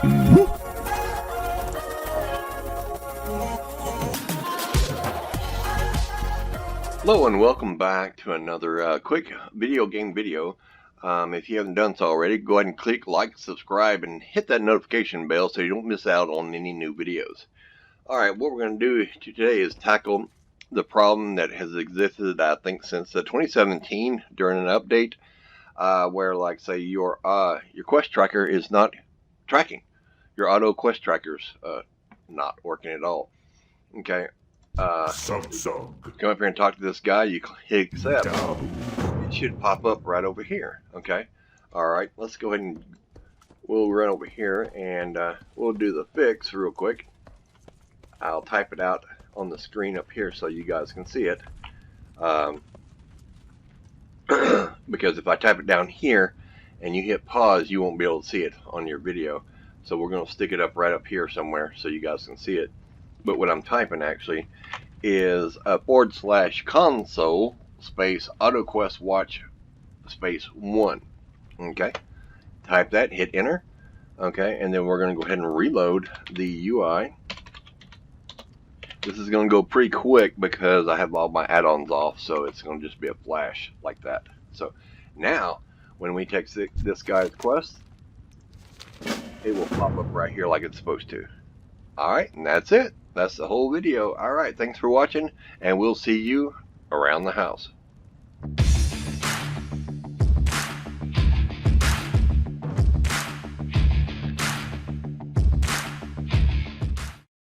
Hello and welcome back to another quick video game video. If you haven't done so already, go ahead and click like, subscribe, and hit that notification bell so you don't miss out on any new videos. Alright, what we're going to do today is tackle the problem that has existed, I think, since 2017 during an update where, like, say, your quest tracker is not tracking. Your auto quest tracker's not working at all. Okay. Come up here and talk to this guy. You hit accept. It should pop up right over here. Okay. Alright, let's go ahead and we'll run over here and we'll do the fix real quick. I'll type it out on the screen up here so you guys can see it. Because if I type it down here and you hit pause, you won't be able to see it on your video. So we're going to stick it up right up here somewhere so you guys can see it. But what I'm typing actually is a /console space autoQuestWatch space 1. Okay, type that, hit enter. Okay, and then we're going to go ahead and reload the UI. This is going to go pretty quick because I have all my add-ons off, so it's going to just be a flash like that. So now when we take this guy's quest, it will pop up right here like it's supposed to. Alright, and that's it. That's the whole video. Alright, thanks for watching, and we'll see you around the house.